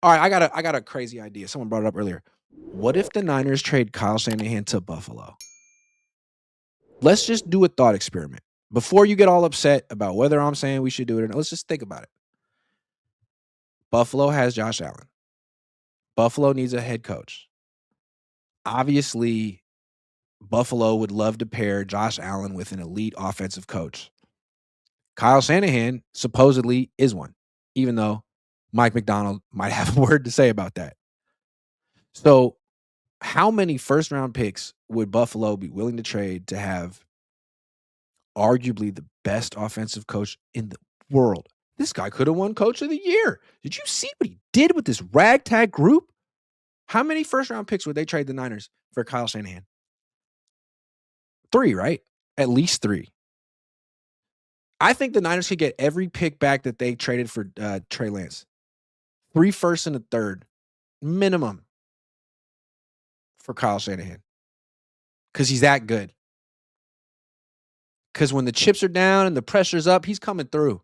All right, I got a crazy idea. Someone brought it up earlier. What if the Niners trade Kyle Shanahan to Buffalo? Let's just do a thought experiment. Before you get all upset about whether I'm saying we should do it or not, let's just think about it. Buffalo has Josh Allen. Buffalo needs a head coach. Obviously, Buffalo would love to pair Josh Allen with an elite offensive coach. Kyle Shanahan supposedly is one, even though Mike McDonald might have a word to say about that. So, how many first round picks would Buffalo be willing to trade to have arguably the best offensive coach in the world? This guy could have won Coach of the Year. Did you see what he did with this ragtag group? How many first round picks would they trade the Niners for Kyle Shanahan? 3, right? At least 3. I think the Niners could get every pick back that they traded for Trey Lance. 3 firsts and a third minimum for Kyle Shanahan because he's that good. Because when the chips are down and the pressure's up, he's coming through.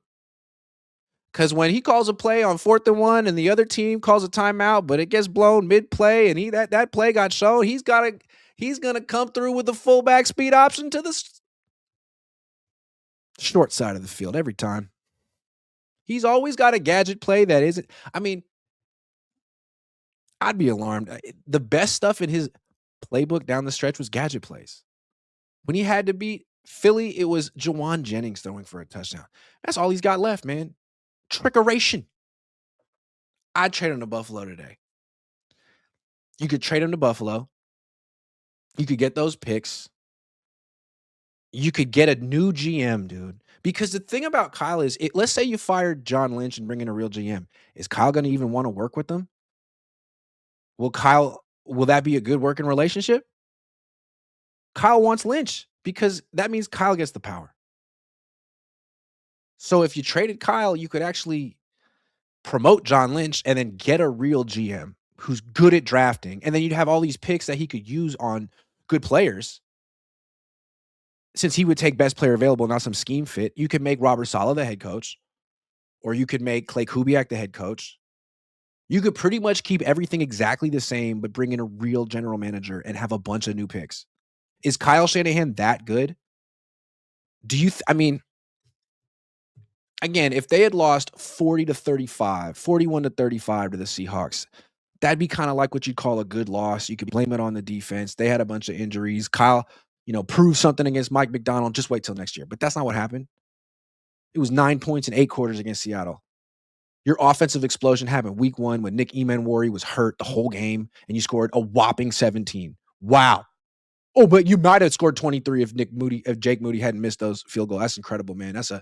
Because when he calls a play on 4th and 1 and the other team calls a timeout, but it gets blown mid-play and that play got shown, he's gonna come through with the fullback speed option to the short side of the field every time. He's always got a gadget play that isn't. I mean, I'd be alarmed. The best stuff in his playbook down the stretch was gadget plays. When he had to beat Philly, it was Jawan Jennings throwing for a touchdown. That's all he's got left, man. Trickeration. I'd trade him to Buffalo today. You could trade him to Buffalo. You could get those picks. You could get a new GM, dude. Because the thing about Kyle is, let's say you fired John Lynch and bring in a real GM. Is Kyle going to even want to work with them? Will that be a good working relationship? Kyle wants Lynch because that means Kyle gets the power. So if you traded Kyle, you could actually promote John Lynch and then get a real GM who's good at drafting. And then you'd have all these picks that he could use on good players. Since he would take best player available, not some scheme fit, you could make Robert Saleh the head coach, or you could make Clay Kubiak the head coach. You could pretty much keep everything exactly the same, but bring in a real general manager and have a bunch of new picks. Is Kyle Shanahan that good? Do you, I mean, again, if they had lost 40 to 35, 41 to 35 to the Seahawks, that'd be kind of like what you'd call a good loss. You could blame it on the defense. They had a bunch of injuries. Kyle, proved something against Mike McDonald. Just wait till next year. But that's not what happened. It was 9 points in 8 quarters against Seattle. Your offensive explosion happened week 1 when Nick Emanwari was hurt the whole game, and you scored a whopping 17. Wow. Oh, but you might have scored 23 if Jake Moody hadn't missed those field goals. That's incredible, man. That's an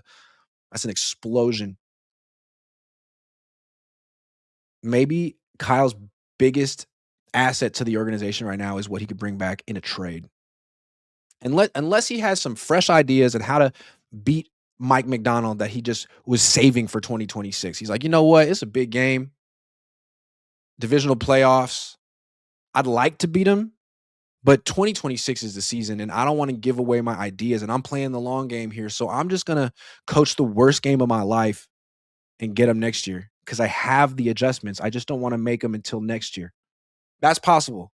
explosion. Maybe Kyle's biggest asset to the organization right now is what he could bring back in a trade. Unless he has some fresh ideas on how to beat Mike McDonald that he just was saving for 2026. He's like, you know what? It's a big game. Divisional playoffs. I'd like to beat him, but 2026 is the season, and I don't want to give away my ideas, and I'm playing the long game here, so I'm just going to coach the worst game of my life and get him next year because I have the adjustments. I just don't want to make them until next year. That's possible.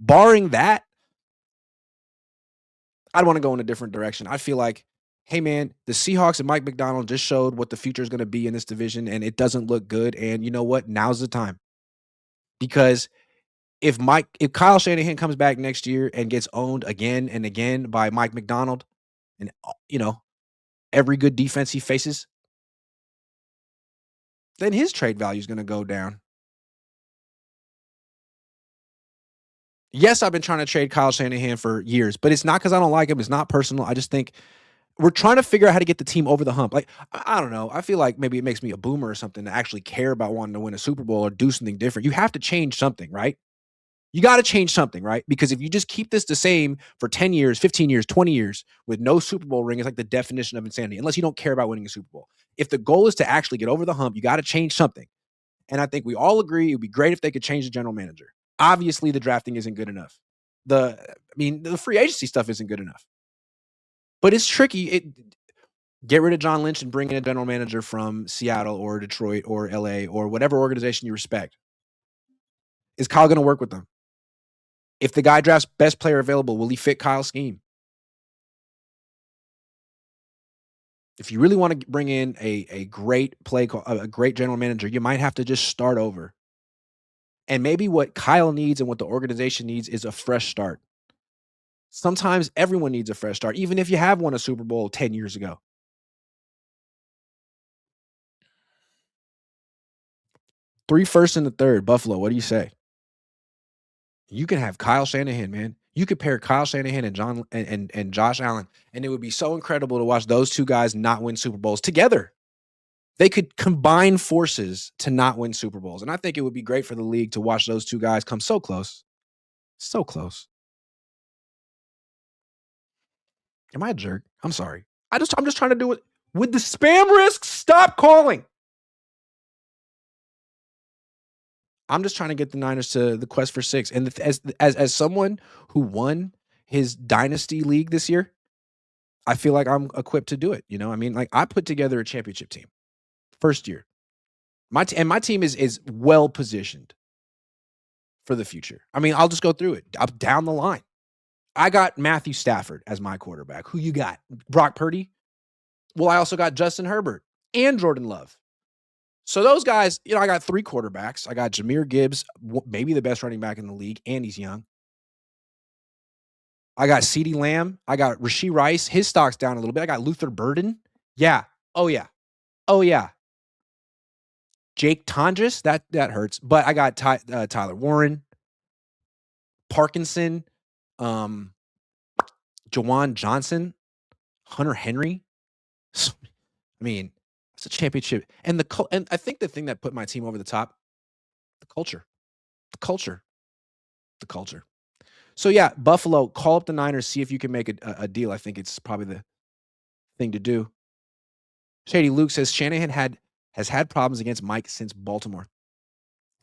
Barring that, I'd want to go in a different direction. I feel like, hey, man, the Seahawks and Mike McDonald just showed what the future is going to be in this division, and it doesn't look good. And you know what? Now's the time. Because if Kyle Shanahan comes back next year and gets owned again and again by Mike McDonald and, every good defense he faces, then his trade value is going to go down. Yes, I've been trying to trade Kyle Shanahan for years, but it's not because I don't like him. It's not personal. I just think we're trying to figure out how to get the team over the hump. Like, I don't know. I feel like maybe it makes me a boomer or something to actually care about wanting to win a Super Bowl or do something different. You have to change something, right? You got to change something, right? Because if you just keep this the same for 10 years, 15 years, 20 years with no Super Bowl ring, it's like the definition of insanity, unless you don't care about winning a Super Bowl. If the goal is to actually get over the hump, you got to change something. And I think we all agree it would be great if they could change the general manager. Obviously, the drafting isn't good enough. The free agency stuff isn't good enough. But it's tricky. Get rid of John Lynch and bring in a general manager from Seattle or Detroit or LA or whatever organization you respect. Is Kyle going to work with them? If the guy drafts best player available, will he fit Kyle's scheme? If you really want to bring in a great a great general manager, you might have to just start over. And maybe what Kyle needs and what the organization needs is a fresh start. Sometimes everyone needs a fresh start, even if you have won a Super Bowl 10 years ago. 3 firsts and a third, Buffalo. What do you say? You can have Kyle Shanahan, man. You could pair Kyle Shanahan and and Josh Allen, and it would be so incredible to watch those two guys not win Super Bowls together. They could combine forces to not win Super Bowls, and I think it would be great for the league to watch those two guys come so close. So close. Am I a jerk? I'm sorry. I'm just trying to do it with the spam risk. Stop calling. I'm just trying to get the Niners to the quest for 6. And as someone who won his dynasty league this year, I feel like I'm equipped to do it. You know, I mean, like I put together a championship team first year. My team is well positioned for the future. I mean, I'll just go through it. Up down the line. I got Matthew Stafford as my quarterback. Who you got? Brock Purdy? Well, I also got Justin Herbert and Jordan Love. So those guys, you know, I got 3 quarterbacks. I got Jahmyr Gibbs, maybe the best running back in the league, and he's young. I got CeeDee Lamb. I got Rashee Rice. His stock's down a little bit. I got Luther Burden. Yeah. Oh, yeah. Oh, yeah. Jake Tondres. That hurts. But I got Tyler Warren, Parkinson, Jawan Johnson, Hunter Henry. I mean, it's a championship. And I think the thing that put my team over the top, the culture. The culture. The culture. So yeah, Buffalo, call up the Niners, see if you can make a deal. I think it's probably the thing to do. Shady Luke says Shanahan has had problems against Mike since Baltimore.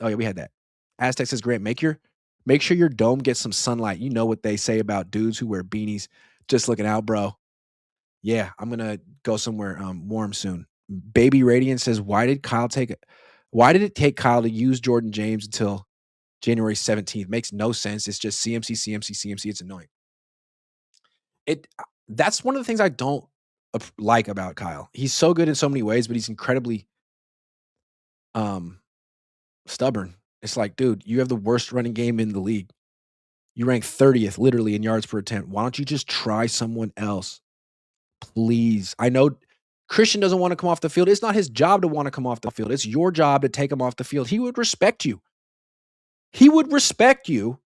Oh yeah, we had that. Aztec says Grant, make sure your dome gets some sunlight. You know what they say about dudes who wear beanies. Just looking out, bro. Yeah, I'm gonna go somewhere warm soon. Baby Radiant says, why did it take Kyle to use Jordan James until January 17th? Makes no sense. It's just CMC, CMC, CMC. It's annoying. That's one of the things I don't like about Kyle. He's so good in so many ways, but he's incredibly stubborn. It's like, dude, you have the worst running game in the league. You rank 30th literally in yards per attempt. Why don't you just try someone else? Please. I know Christian doesn't want to come off the field. It's not his job to want to come off the field. It's your job to take him off the field. He would respect you. He would respect you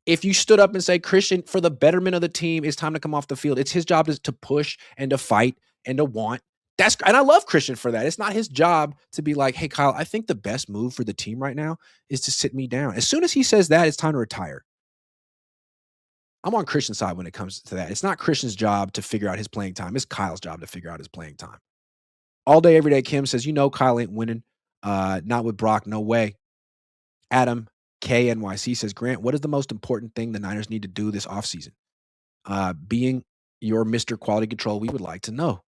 if you stood up and say, Christian, for the betterment of the team, it's time to come off the field. It's his job to push and to fight and to want. And I love Christian for that. It's not his job to be like, hey, Kyle, I think the best move for the team right now is to sit me down. As soon as he says that, it's time to retire. I'm on Christian's side when it comes to that. It's not Christian's job to figure out his playing time. It's Kyle's job to figure out his playing time. All day, every day, Kim says, Kyle ain't winning. Not with Brock, no way. Adam KNYC says, Grant, what is the most important thing the Niners need to do this offseason? Being your Mr. Quality Control, we would like to know.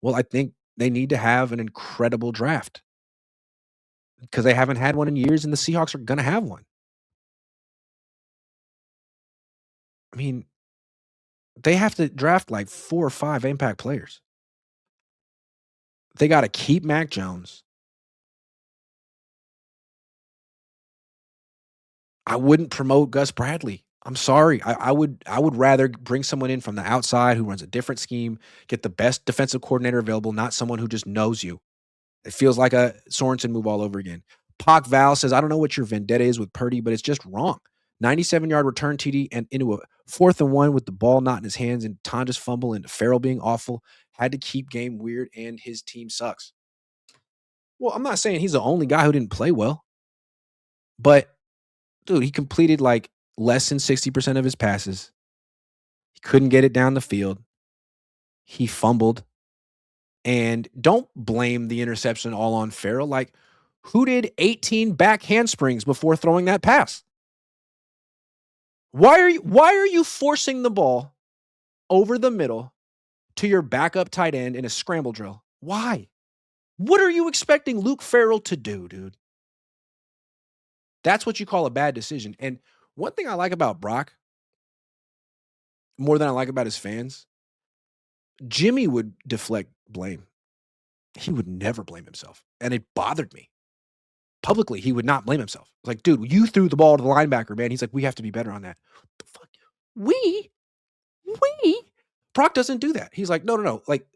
Well, I think they need to have an incredible draft because they haven't had one in years, and the Seahawks are going to have one. I mean, they have to draft like 4 or 5 impact players. They got to keep Mac Jones. I wouldn't promote Gus Bradley. I'm sorry. I would rather bring someone in from the outside who runs a different scheme, get the best defensive coordinator available, not someone who just knows you. It feels like a Sorensen move all over again. Pac Val says, I don't know what your vendetta is with Purdy, but it's just wrong. 97-yard return TD and into a 4th and 1 with the ball not in his hands and Tonja's fumble and Farrell being awful. Had to keep game weird and his team sucks. Well, I'm not saying he's the only guy who didn't play well, but dude, he completed like less than 60% of his passes. He couldn't get it down the field. He fumbled. And don't blame the interception all on Farrell. Like, who did 18 back handsprings before throwing that pass? Why are you forcing the ball over the middle to your backup tight end in a scramble drill? Why? What are you expecting Luke Farrell to do, dude? That's what you call a bad decision. And one thing I like about Brock, more than I like about his fans, Jimmy would deflect blame. He would never blame himself. And it bothered me. Publicly, he would not blame himself. Like, dude, you threw the ball to the linebacker, man. He's like, we have to be better on that. What the fuck? We? We? Brock doesn't do that. He's like, no. Like,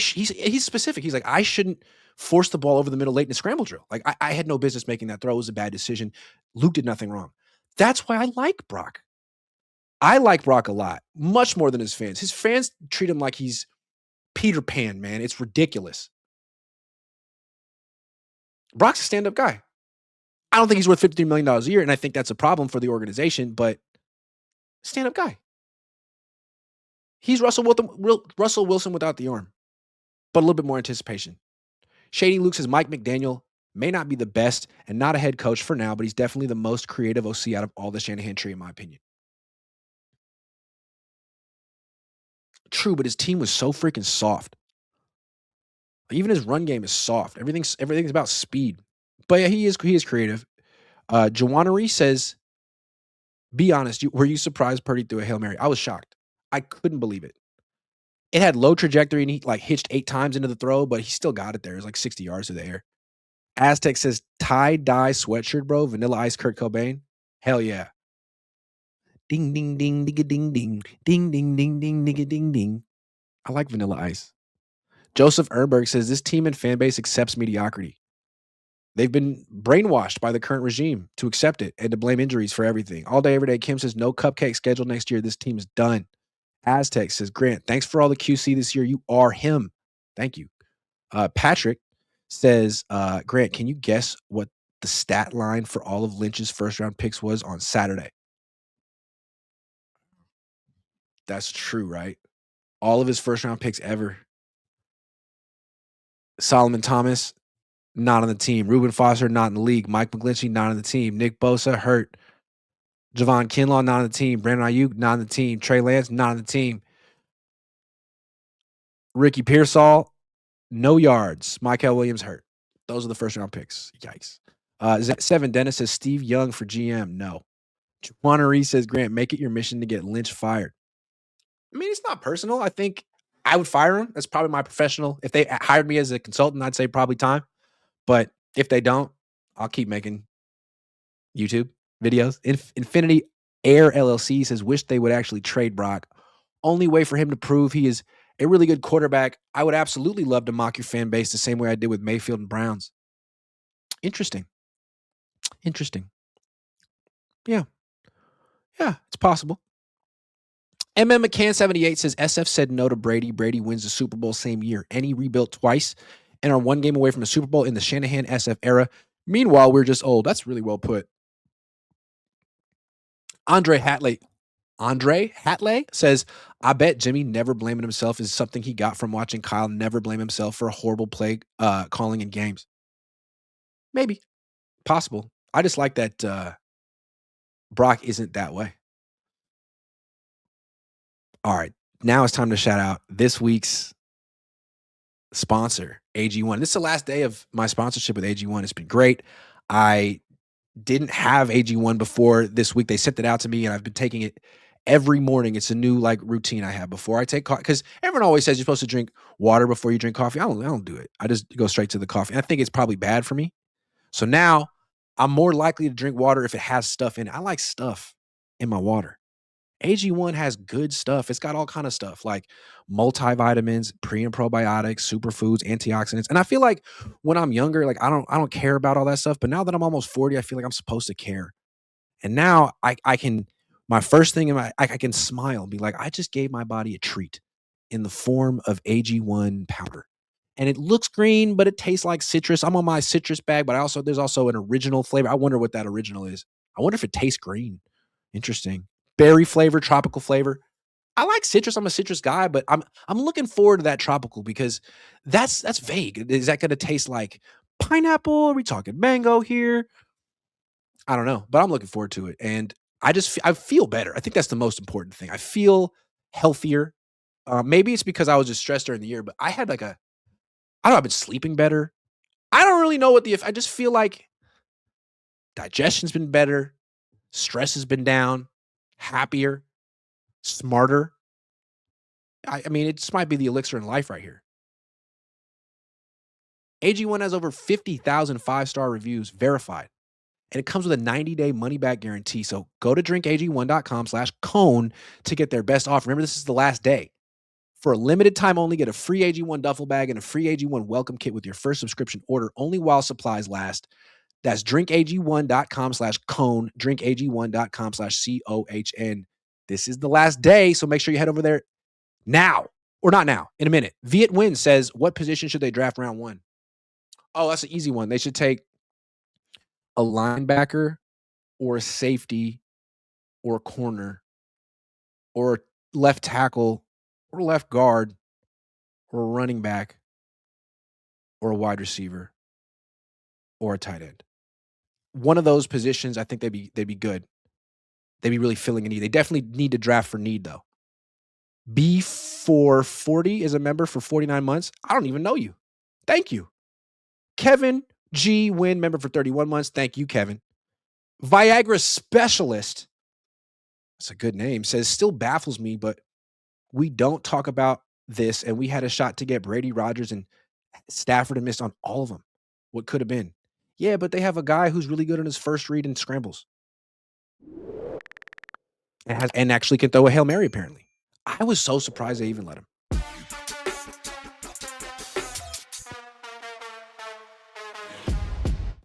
he's specific. He's like, I shouldn't force the ball over the middle late in a scramble drill. Like, I had no business making that throw. It was a bad decision. Luke did nothing wrong. That's why I like Brock. I like Brock a lot, much more than his fans. His fans treat him like he's Peter Pan, man. It's ridiculous. Brock's a stand-up guy. I don't think he's worth $53 million a year, and I think that's a problem for the organization, but stand-up guy. He's Russell Wilson without the arm, but a little bit more anticipation. Shady Luke says Mike McDaniel may not be the best and not a head coach for now, but he's definitely the most creative OC out of all the Shanahan tree, in my opinion. True, but his team was so freaking soft. Even his run game is soft. Everything's about speed. But yeah, he is creative. Joannery says, be honest, were you surprised Purdy threw a Hail Mary? I was shocked. I couldn't believe it. It had low trajectory and he like hitched 8 times into the throw, but he still got it there. It was like 60 yards through the air. Aztec says tie-dye sweatshirt, bro. Vanilla Ice Kurt Cobain. Hell yeah. Ding, ding, ding, ding, ding, ding. Ding, ding, ding, ding, ding, ding, ding. I like Vanilla Ice. Joseph Ernberg says this team and fan base accepts mediocrity. They've been brainwashed by the current regime to accept it and to blame injuries for everything. All day, every day. Kim says no cupcake schedule next year. This team is done. Aztec says, Grant, thanks for all the QC this year. You are him. Thank you. Patrick says, Grant, can you guess what the stat line for all of Lynch's first round picks was on Saturday? That's true, right? All of his first round picks ever. Solomon Thomas, not on the team. Reuben Foster, not in the league. Mike McGlinchey, not on the team. Nick Bosa, hurt. Javon Kinlaw, not on the team. Brandon Ayuk, not on the team. Trey Lance, not on the team. Ricky Pearsall, no yards. Michael Williams, hurt. Those are the first round picks. Yikes. 7 Dennis says Steve Young for GM. No. Juan says, Grant, make it your mission to get Lynch fired. I mean, it's not personal. I think I would fire him. That's probably my professional. If they hired me as a consultant, I'd say probably time. But if they don't, I'll keep making YouTube videos. Infinity Air LLC says, wish they would actually trade Brock. Only way for him to prove he is a really good quarterback. I would absolutely love to mock your fan base the same way I did with Mayfield and Browns. Interesting. Yeah, it's possible. MM McCann 78 says SF said no to Brady. Brady wins the Super Bowl same year. And he rebuilt twice and are 1 game away from a Super Bowl in the Shanahan SF era. Meanwhile, we're just old. That's really well put. Andre Hatley says, I bet Jimmy never blaming himself is something he got from watching Kyle never blame himself for a horrible play calling in games. Maybe. Possible. I just like that Brock isn't that way. All right. Now it's time to shout out this week's sponsor, AG1. This is the last day of my sponsorship with AG1. It's been great. I didn't have AG1 before this week. They sent it out to me, and I've been taking it every morning. It's a new routine I have before I take coffee. Because everyone always says you're supposed to drink water before you drink coffee. I don't do it. I just go straight to the coffee. And I think it's probably bad for me. So now I'm more likely to drink water if it has stuff in it. I like stuff in my water. AG1 has good stuff. It's got all kind of stuff like multivitamins, pre and probiotics, superfoods, antioxidants. And I feel like when I'm younger, I don't care about all that stuff. But now that I'm almost 40, I feel like I'm supposed to care. And now I can, my first thing I can smile and be like, I just gave my body a treat in the form of AG1 powder. And it looks green, but it tastes like citrus. I'm on my citrus bag, but there's also an original flavor. I wonder what that original is. I wonder if it tastes green. Interesting. Berry flavor, tropical flavor. I like citrus. I'm a citrus guy, but I'm looking forward to that tropical because that's vague. Is that going to taste like pineapple? Are we talking mango here? I don't know, but I'm looking forward to it. And I feel better. I think that's the most important thing. I feel healthier. Maybe it's because I was just stressed during the year, but I had I've been sleeping better. I don't really know I just feel like Digestion's been better. Stress has been down. Happier. Smarter. I mean, it just might be the elixir in life right here. AG1 has over 50,000 5-star reviews verified, and it comes with a 90-day money-back guarantee. So go to drinkag1.com/Cohn to get their best offer. Remember, this is the last day. For a limited time only, get a free AG1 duffel bag and a free AG1 welcome kit with your first subscription order only while supplies last. That's drinkag1.com/Cohn, drinkag1.com/COHN. This is the last day, so make sure you head over there now. Or not now, in a minute. Viet Win says, what position should they draft round 1? Oh, that's an easy one. They should take a linebacker or a safety or a corner or left tackle or left guard or a running back or a wide receiver or a tight end. One of those positions, I think they'd be good. They'd be really filling a need. They definitely need to draft for need, though. B440 is a member for 49 months. I don't even know you. Thank you. Kevin G. Win, member for 31 months. Thank you, Kevin. Viagra Specialist, that's a good name, says, still baffles me, but we don't talk about this, and we had a shot to get Brady, Rodgers, and Stafford and missed on all of them. What could have been? Yeah, but they have a guy who's really good on his first read and scrambles. And actually can throw a Hail Mary, apparently. I was so surprised they even let him.